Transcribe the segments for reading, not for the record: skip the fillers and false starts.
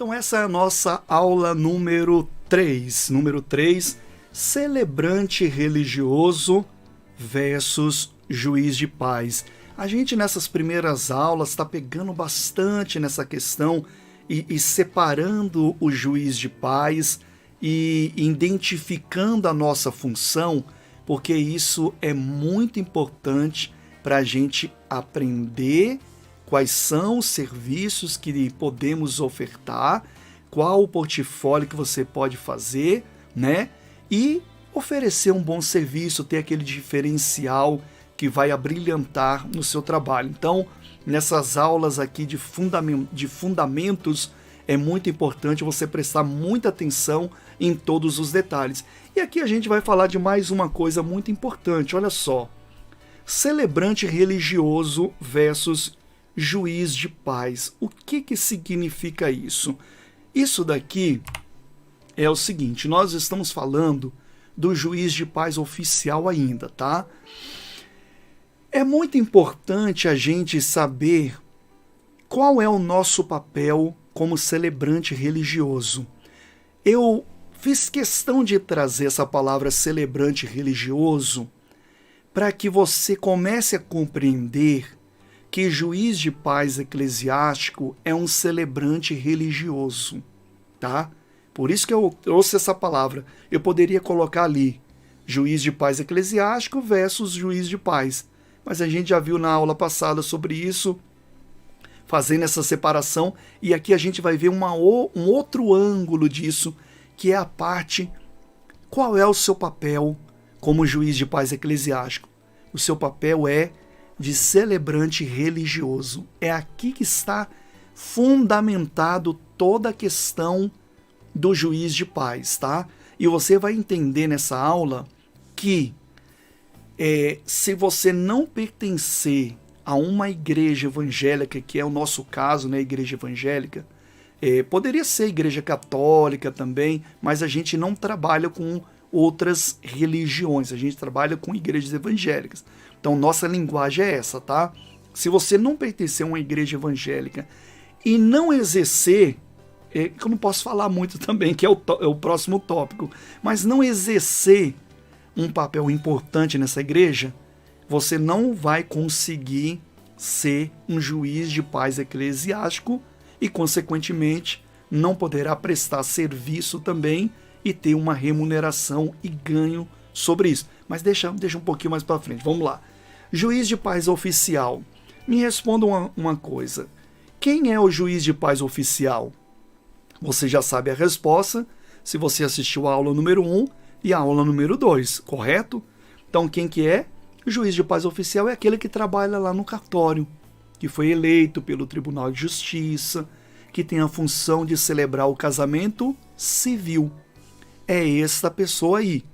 Então essa é a nossa aula número 3. Número 3, celebrante religioso versus juiz de paz. A gente nessas primeiras aulas está pegando bastante nessa questão e separando o juiz de paz e identificando a nossa função, porque isso é muito importante para a gente aprender quais são os serviços que podemos ofertar, qual o portfólio que você pode fazer, né? E oferecer um bom serviço, ter aquele diferencial que vai abrilhantar no seu trabalho. Então, nessas aulas aqui de fundamentos, é muito importante você prestar muita atenção em todos os detalhes. E aqui a gente vai falar de mais uma coisa muito importante, olha só. Celebrante religioso versus juiz de paz. O que significa isso? Isso daqui é o seguinte, nós estamos falando do juiz de paz oficial ainda, tá? É muito importante a gente saber qual é o nosso papel como celebrante religioso. Eu fiz questão de trazer essa palavra celebrante religioso para que você comece a compreender que juiz de paz eclesiástico é um celebrante religioso, tá? Por isso que eu trouxe essa palavra. Eu poderia colocar ali juiz de paz eclesiástico versus juiz de paz. Mas a gente já viu na aula passada sobre isso, fazendo essa separação, e aqui a gente vai ver um outro ângulo disso, que é a parte, qual é o seu papel como juiz de paz eclesiástico? O seu papel é de celebrante religioso. É aqui que está fundamentado toda a questão do juiz de paz, tá? E você vai entender nessa aula que se você não pertencer a uma igreja evangélica, que é o nosso caso, né, igreja evangélica, poderia ser igreja católica também, mas a gente não trabalha com outras religiões, a gente trabalha com igrejas evangélicas. Então, nossa linguagem é essa, tá? Se você não pertencer a uma igreja evangélica e não exercer, que eu não posso falar muito também, que é o próximo tópico, mas não exercer um papel importante nessa igreja, você não vai conseguir ser um juiz de paz eclesiástico e, consequentemente, não poderá prestar serviço também e ter uma remuneração e ganho sobre isso. Mas deixa um pouquinho mais para frente, vamos lá. Juiz de paz oficial. Me responda uma coisa. Quem é o juiz de paz oficial? Você já sabe a resposta se você assistiu a aula número 1 e a aula número 2, correto? Então quem que é? O juiz de paz oficial é aquele que trabalha lá no cartório, que foi eleito pelo Tribunal de Justiça, que tem a função de celebrar o casamento civil. É esta pessoa aí.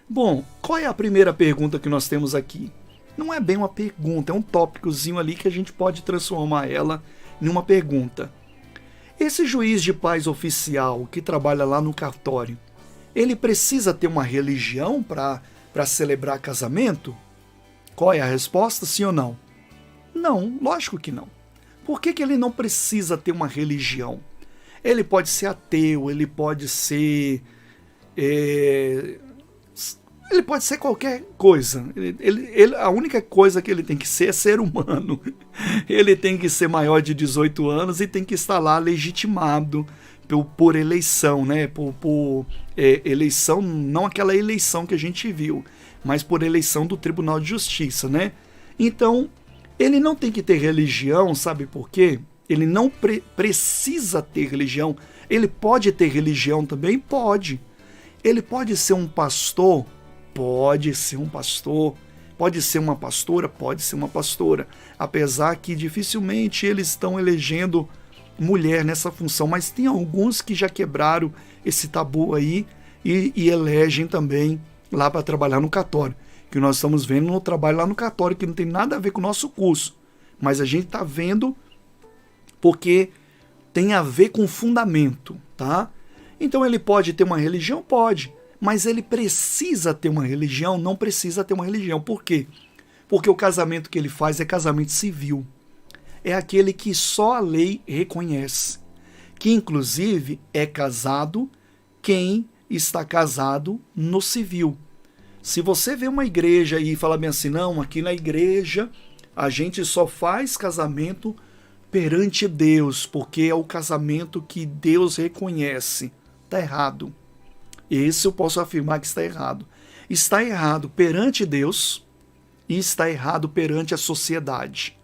Bom, qual é a primeira pergunta que nós temos aqui? Não é bem uma pergunta, é um tópicozinho ali que a gente pode transformar ela em uma pergunta. Esse juiz de paz oficial que trabalha lá no cartório, ele precisa ter uma religião para celebrar casamento? Qual é a resposta, sim ou não? Não, lógico que não. Por que ele não precisa ter uma religião? Ele pode ser ateu, ele pode ser... Ele pode ser qualquer coisa. A única coisa que ele tem que ser é ser humano. Ele tem que ser maior de 18 anos e tem que estar lá legitimado por eleição, né? Por eleição, não aquela eleição que a gente viu, mas por eleição do Tribunal de Justiça, né? Então, ele não tem que ter religião, sabe por quê? Ele não precisa ter religião. Ele pode ter religião também? Pode. Ele pode ser um pastor? Pode ser um pastor. Pode ser uma pastora? Pode ser uma pastora. Apesar que dificilmente eles estão elegendo mulher nessa função, mas tem alguns que já quebraram esse tabu aí e elegem também lá para trabalhar no cartório. Que nós estamos vendo no trabalho lá no cartório, que não tem nada a ver com o nosso curso. Mas a gente está vendo porque tem a ver com fundamento, tá? Então ele pode ter uma religião? Pode. Mas ele precisa ter uma religião? Não precisa ter uma religião. Por quê? Porque o casamento que ele faz é casamento civil. É aquele que só a lei reconhece. que inclusive é casado quem está casado no civil. Se você vê uma igreja e fala bem assim, não, aqui na igreja a gente só faz casamento perante Deus, porque é o casamento que Deus reconhece. Está errado. Esse eu posso afirmar que está errado. Está errado perante Deus e está errado perante a sociedade.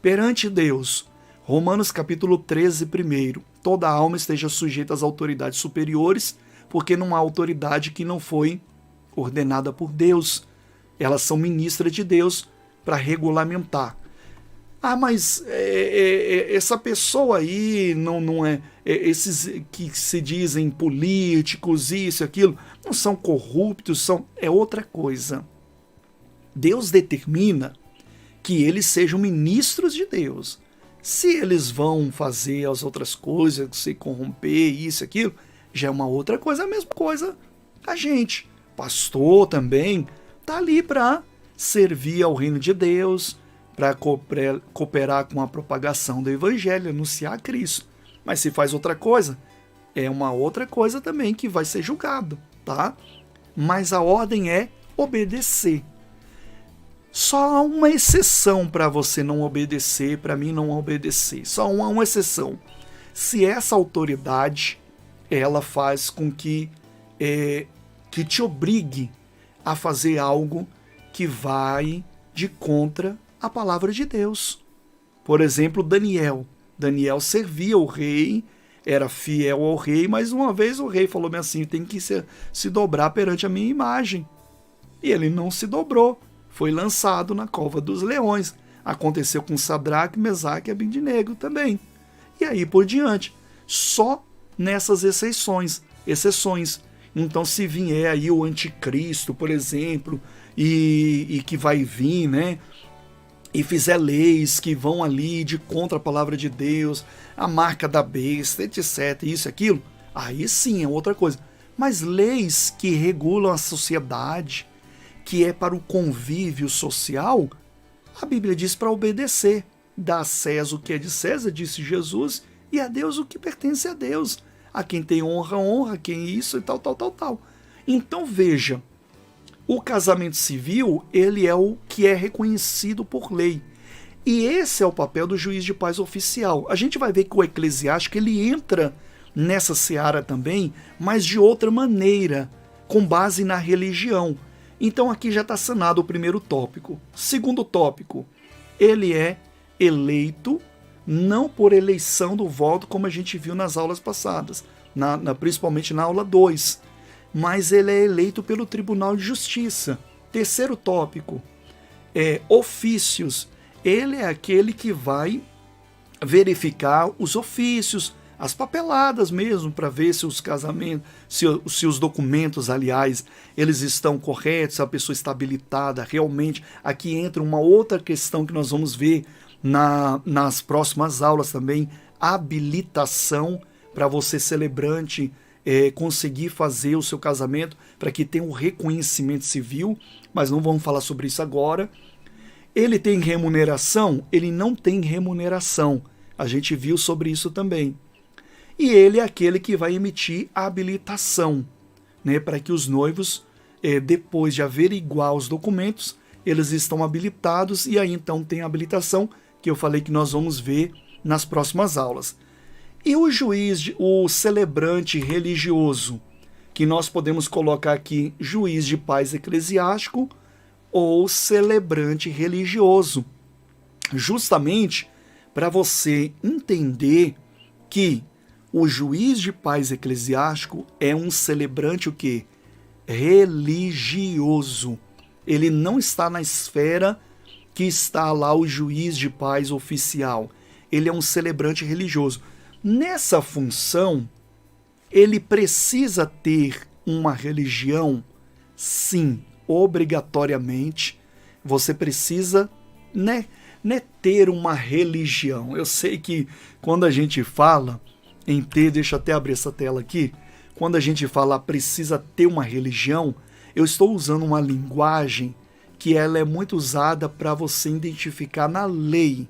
Perante Deus, Romanos capítulo 13, primeiro, toda alma esteja sujeita às autoridades superiores, porque não há autoridade que não foi ordenada por Deus. Elas são ministras de Deus para regulamentar. Ah, mas essa pessoa aí não é... Esses que se dizem políticos, isso e aquilo, não são corruptos, é outra coisa. Deus determina que eles sejam ministros de Deus. Se eles vão fazer as outras coisas, se corromper, isso e aquilo, já é uma outra coisa, a mesma coisa a gente. Pastor também está ali para servir ao reino de Deus, para cooperar com a propagação do evangelho, anunciar a Cristo. Mas se faz outra coisa, é uma outra coisa também que vai ser julgado, tá? Mas a ordem é obedecer. Só há uma exceção para você não obedecer, para mim não obedecer. Só uma exceção. Se essa autoridade, ela faz com que te obrigue a fazer algo que vai de contra a palavra de Deus. Por exemplo, Daniel. Daniel servia o rei, era fiel ao rei, mas uma vez o rei falou assim, tem que se dobrar perante a minha imagem. E ele não se dobrou. Foi lançado na cova dos leões. Aconteceu com Sadraque, Mesaque e Abednego também. E aí por diante. Só nessas exceções. Então, se vier aí o anticristo, por exemplo, e que vai vir, né? E fizer leis que vão ali de contra a palavra de Deus, a marca da besta, etc, isso e aquilo, aí sim é outra coisa. Mas leis que regulam a sociedade, que é para o convívio social, a Bíblia diz para obedecer. Dá a César o que é de César, disse Jesus, e a Deus o que pertence a Deus. A quem tem honra, honra, quem isso e tal. Então veja, o casamento civil, ele é o que é reconhecido por lei. E esse é o papel do juiz de paz oficial. A gente vai ver que o eclesiástico, ele entra nessa seara também, mas de outra maneira, com base na religião. Então aqui já está sanado o primeiro tópico. Segundo tópico, ele é eleito não por eleição do voto, como a gente viu nas aulas passadas, principalmente na aula 2, mas ele é eleito pelo Tribunal de Justiça. Terceiro tópico, ofícios. Ele é aquele que vai verificar os ofícios, as papeladas mesmo, para ver se os casamentos, se os documentos, aliás, eles estão corretos, se a pessoa está habilitada realmente. Aqui entra uma outra questão que nós vamos ver nas próximas aulas também, habilitação para você celebrante conseguir fazer o seu casamento, para que tenha um reconhecimento civil, mas não vamos falar sobre isso agora. Ele tem remuneração? Ele não tem remuneração. A gente viu sobre isso também. E ele é aquele que vai emitir a habilitação, né, para que os noivos, depois de averiguar os documentos, eles estão habilitados, e aí então tem a habilitação, que eu falei que nós vamos ver nas próximas aulas. E o juiz, o celebrante religioso, que nós podemos colocar aqui juiz de paz eclesiástico ou celebrante religioso, justamente para você entender que o juiz de paz eclesiástico é um celebrante o quê? Religioso. Ele não está na esfera que está lá o juiz de paz oficial. Ele é um celebrante religioso. Nessa função, ele precisa ter uma religião? Sim, obrigatoriamente. Você precisa, né, ter uma religião. Eu sei que quando a gente fala em ter, deixa eu até abrir essa tela aqui, quando a gente fala precisa ter uma religião, eu estou usando uma linguagem que ela é muito usada para você identificar na lei.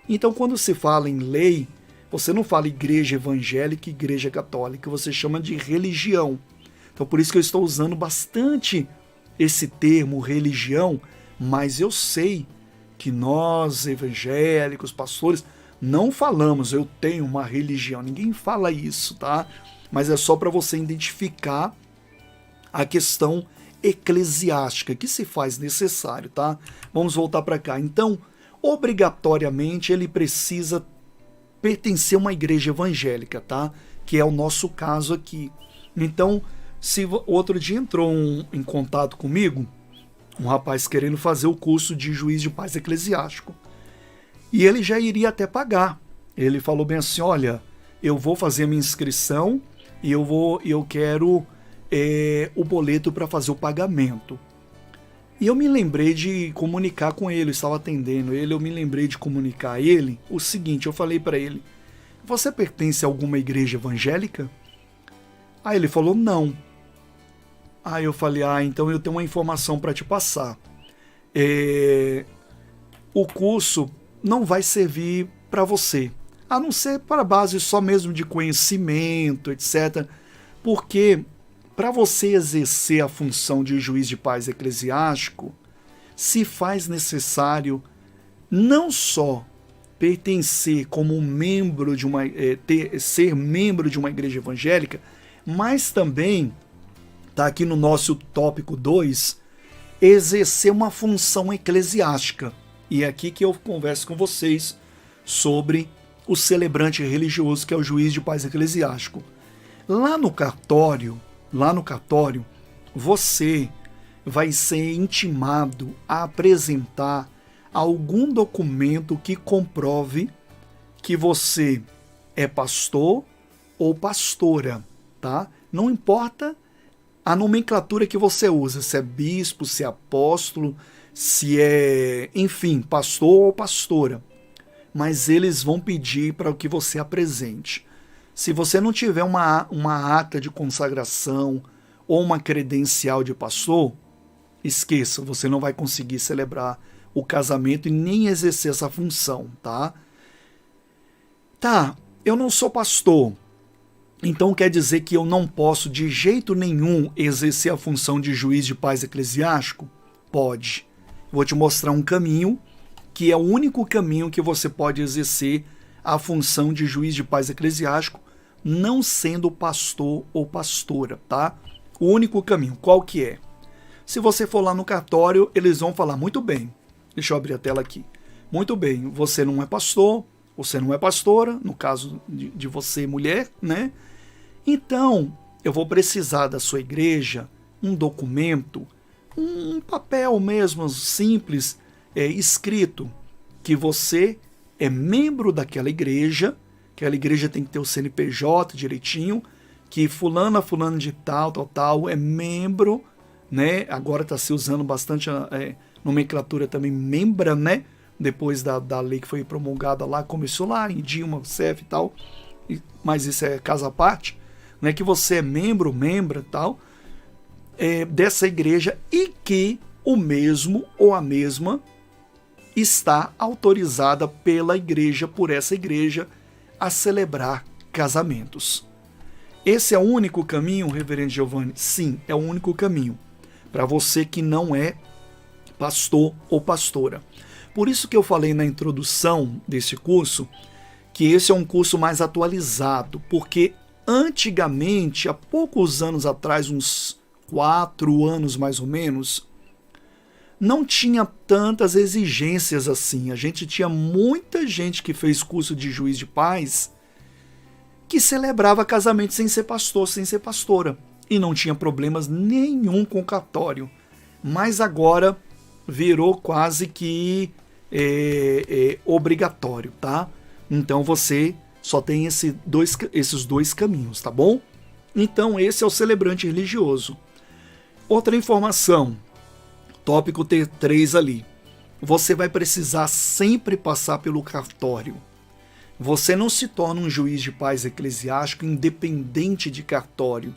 Então, quando se fala em lei, Você não fala igreja evangélica e igreja católica, você chama de religião. Então por isso que eu estou usando bastante esse termo religião, mas eu sei que nós evangélicos, pastores, não falamos eu tenho uma religião. Ninguém fala isso, tá? Mas é só para você identificar a questão eclesiástica que se faz necessário, tá? Vamos voltar para cá. Então, obrigatoriamente ele precisa pertencer a uma igreja evangélica, tá? Que é o nosso caso aqui. Então, se outro dia entrou em contato comigo, um rapaz querendo fazer o curso de juiz de paz eclesiástico. E ele já iria até pagar. Ele falou bem assim, olha, eu vou fazer a minha inscrição e eu quero o boleto para fazer o pagamento. E eu me lembrei de comunicar com ele, eu estava atendendo ele, eu me lembrei de comunicar a ele o seguinte, eu falei para ele, você pertence a alguma igreja evangélica? Aí ele falou, não. Aí eu falei, então eu tenho uma informação para te passar. O curso não vai servir para você, a não ser para base só mesmo de conhecimento, etc. Porque para você exercer a função de juiz de paz eclesiástico, se faz necessário não só pertencer como membro de ser membro de uma igreja evangélica, mas também, está aqui no nosso tópico 2, exercer uma função eclesiástica. E é aqui que eu converso com vocês sobre o celebrante religioso, que é o juiz de paz eclesiástico. Lá no cartório, você vai ser intimado a apresentar algum documento que comprove que você é pastor ou pastora, tá? Não importa a nomenclatura que você usa, se é bispo, se é apóstolo, se é, enfim, pastor ou pastora. Mas eles vão pedir para que você apresente. Se você não tiver uma ata de consagração ou uma credencial de pastor, esqueça, você não vai conseguir celebrar o casamento e nem exercer essa função, tá? Tá, eu não sou pastor, então quer dizer que eu não posso de jeito nenhum exercer a função de juiz de paz eclesiástico? Pode. Vou te mostrar um caminho, que é o único caminho que você pode exercer a função de juiz de paz eclesiástico, não sendo pastor ou pastora, tá? O único caminho, qual que é? Se você for lá no cartório, eles vão falar, muito bem, deixa eu abrir a tela aqui, muito bem, você não é pastor, você não é pastora, no caso de você mulher, né? Então, eu vou precisar da sua igreja, um documento, um papel mesmo, simples, escrito, que você é membro daquela igreja, aquela igreja tem que ter o CNPJ direitinho, que fulano de tal, é membro, né? Agora está se usando bastante a nomenclatura também, membra, né? Depois da lei que foi promulgada lá, começou lá em Dilma, CEF e tal, mas isso é caso à parte, né? Que você é membro, membra e tal, dessa igreja e que o mesmo ou a mesma está autorizada pela igreja, por essa igreja, a celebrar casamentos. Esse é o único caminho, reverendo Giovanni? Sim, é o único caminho. Para você que não é pastor ou pastora. Por isso que eu falei na introdução desse curso, que esse é um curso mais atualizado, porque antigamente, há poucos anos atrás, uns 4 anos mais ou menos, não tinha tantas exigências assim. A gente tinha muita gente que fez curso de juiz de paz que celebrava casamento sem ser pastor, sem ser pastora. E não tinha problemas nenhum com o cartório. Mas agora virou quase que obrigatório, tá? Então você só tem esses dois caminhos, tá bom? Então esse é o celebrante religioso. Outra informação, tópico 3 ali. Você vai precisar sempre passar pelo cartório. Você não se torna um juiz de paz eclesiástico independente de cartório.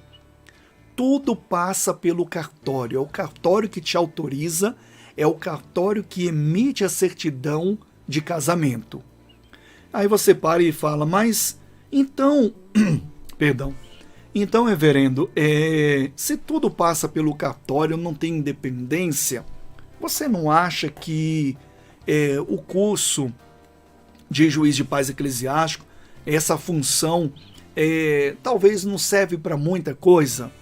Tudo passa pelo cartório. É o cartório que te autoriza, é o cartório que emite a certidão de casamento. Aí você para e fala, mas então, perdão, então, reverendo, se tudo passa pelo cartório, não tem independência, você não acha que o curso de juiz de paz eclesiástico, essa função, talvez não serve para muita coisa?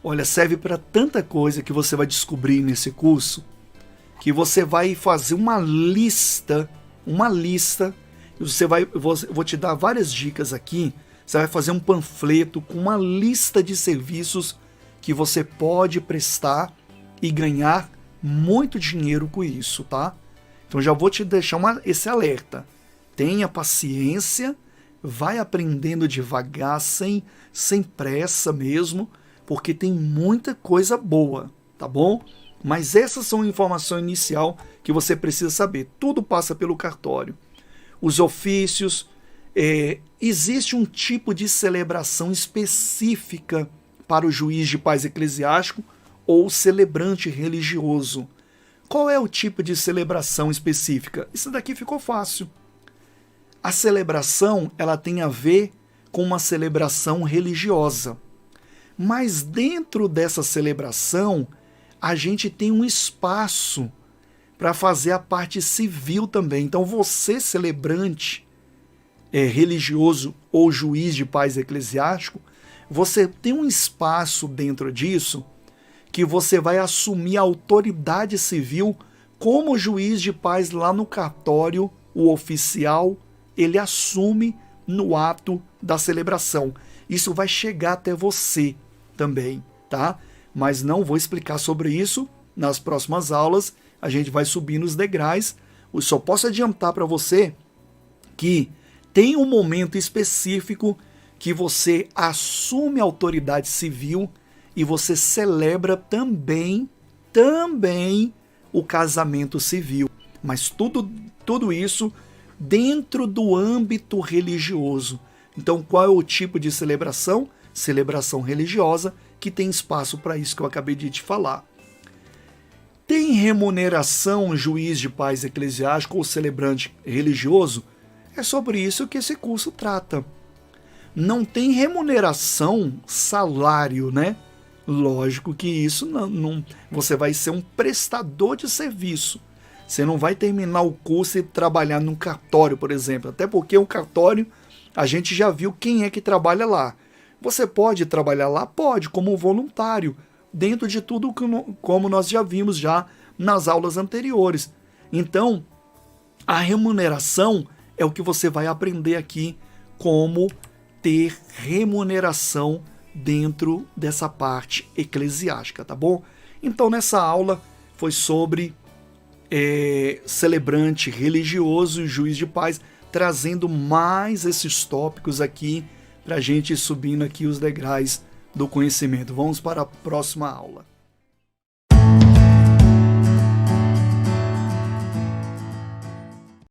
Olha, serve para tanta coisa que você vai descobrir nesse curso, que você vai fazer uma lista, vou te dar várias dicas aqui. Você vai fazer um panfleto com uma lista de serviços que você pode prestar e ganhar muito dinheiro com isso, tá? Então já vou te deixar esse alerta. Tenha paciência, vai aprendendo devagar, sem pressa mesmo, porque tem muita coisa boa, tá bom? Mas essas são a informação inicial que você precisa saber. Tudo passa pelo cartório. Os ofícios... existe um tipo de celebração específica para o juiz de paz eclesiástico ou celebrante religioso. Qual é o tipo de celebração específica? Isso daqui ficou fácil. A celebração, ela tem a ver com uma celebração religiosa. Mas dentro dessa celebração, a gente tem um espaço para fazer a parte civil também. Então você, celebrante religioso ou juiz de paz eclesiástico, você tem um espaço dentro disso que você vai assumir a autoridade civil como juiz de paz lá no cartório. O oficial, ele assume no ato da celebração. Isso vai chegar até você também, tá? Mas não vou explicar sobre isso nas próximas aulas, a gente vai subir nos degraus. Eu só posso adiantar para você que tem um momento específico que você assume a autoridade civil e você celebra também o casamento civil. Mas tudo isso dentro do âmbito religioso. Então, qual é o tipo de celebração? Celebração religiosa, que tem espaço para isso que eu acabei de te falar. Tem remuneração juiz de paz eclesiástico ou celebrante religioso? É sobre isso que esse curso trata. Não tem remuneração, salário, né? Lógico que isso não. Você vai ser um prestador de serviço. Você não vai terminar o curso e trabalhar num cartório, por exemplo. Até porque o cartório, a gente já viu quem é que trabalha lá. Você pode trabalhar lá? Pode, como voluntário, dentro de tudo como nós já vimos já nas aulas anteriores. Então, a remuneração é o que você vai aprender aqui, como ter remuneração dentro dessa parte eclesiástica, tá bom? Então, nessa aula foi sobre celebrante religioso e juiz de paz, trazendo mais esses tópicos aqui para a gente ir subindo aqui os degraus do conhecimento. Vamos para a próxima aula.